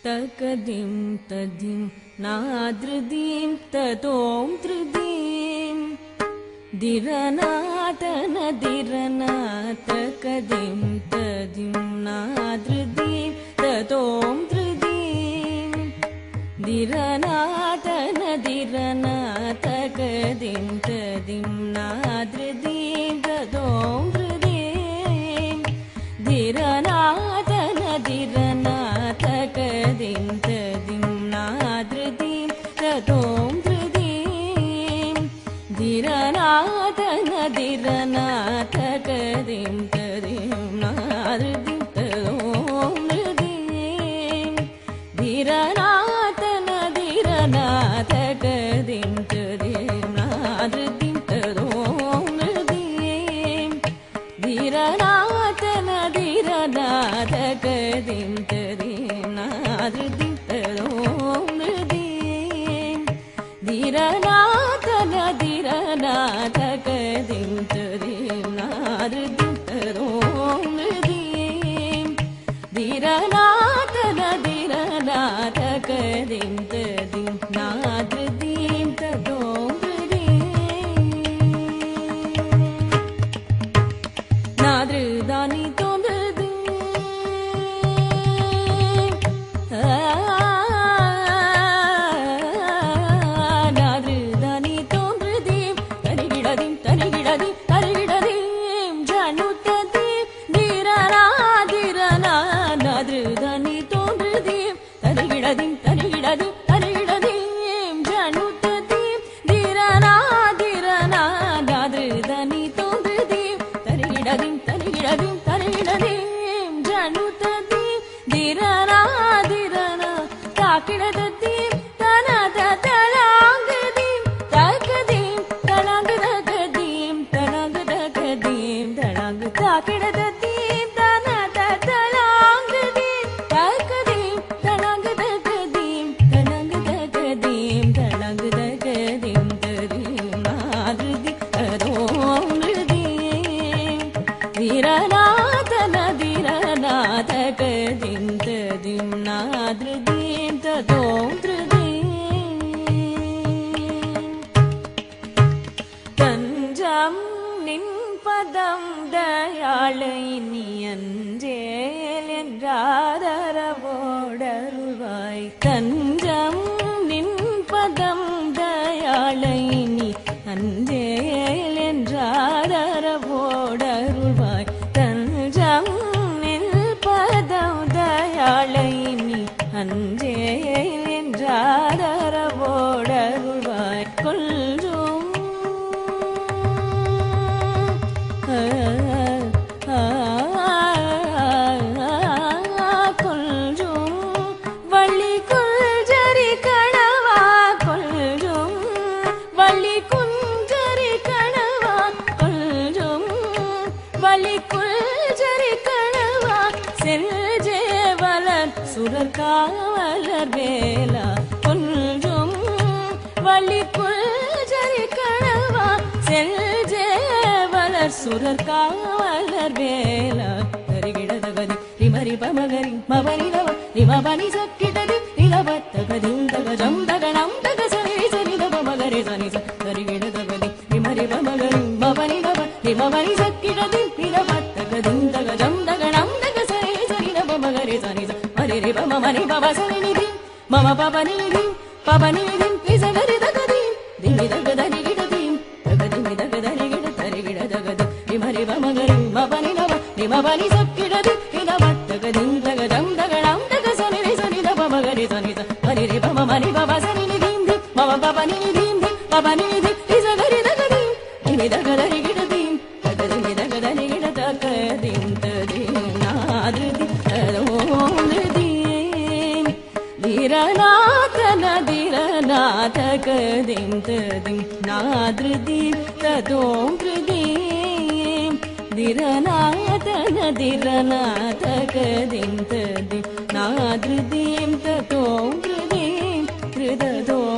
तकदिं तदिं नादृदिं ततों धृदिं दिरनातन दिरना तकदिं तदिं नादृदिं ततों धृदिं दिरनातन दिरना तकदिं तदिं नादृदिं ततों धृदिं दिरनातन दिरना तकदिं तदिं नादृदिं ततों धृदिं दिरनातन दिरना तकदिं तदिं नादृदिं ततों धृदिं दिरनातन दिरना तकदिं तदिं नादृदिं ततों धृदिं दिरनातन दिरना तकदिं तदिं नादृदिं ततों धृदिं दिरनातन दिरना तकदिं तदिं नादृदिं ततों धृदिं दिरनातन दिरना तकदिं तदिं नादृदिं ततों धृदिं नादृदानि தஞ்சம் நின் பதம் தயாளை நீ அஞ்சேல் என்றாதரவோடருள்வாய் தஞ்சம் நின் பதம் தயாளை நீ அஞ்சேல் என்றாதரவோடருள்வாய் தஞ்சம் நின் பதம் தயாளை நீ அஞ்சேல் என்றாதரவோடருள்வாய் கொல்லும் கொல்லும் வள்ளி குஞ்சரி கணவா கொல்லும் வள்ளி குஞ்சரி கணவா கொல்லும் வள்ளி குஞ்சரி கணவா செல்ஜேவலர் சுரர்காவலர் வேலா கொல்லும் வள்ளி குஞ்சரி கணவா செல்ஜேவலர் சுரர்காவலர் வேலா தரிகிடதகதி ரிமரி பமகரி மபனிதவ ரிமபனி சக்கிடதி நிலவத்தகதிம் தகஜம் தகணம் தகசரி சனிதவ மகரி சனிச தரிகிடதகதி ரிமரி பமகரி மபனிதவ mani baba sani nidhi mama papa nidhi papa nidhi isa gari dagadi dimi dagadani gidadim dagadimi dagadani gidatari gidadagadi rimari bamagari mabani nava rimabani sakkidadi idavat dagadim dagadam dagadam dagasani risani dabamagari sanita mani re bama mani baba sani nidhi mama papa nidhi papa nidhi isa gari dagadim dimi dagadani gidadim dagadimi dagadani gidadagadim tadim nadridi tadom Dhiranatakadim tadim nadridim tadom kridim Dhiranatakadim tadim nadridim tadom kridim Kridadom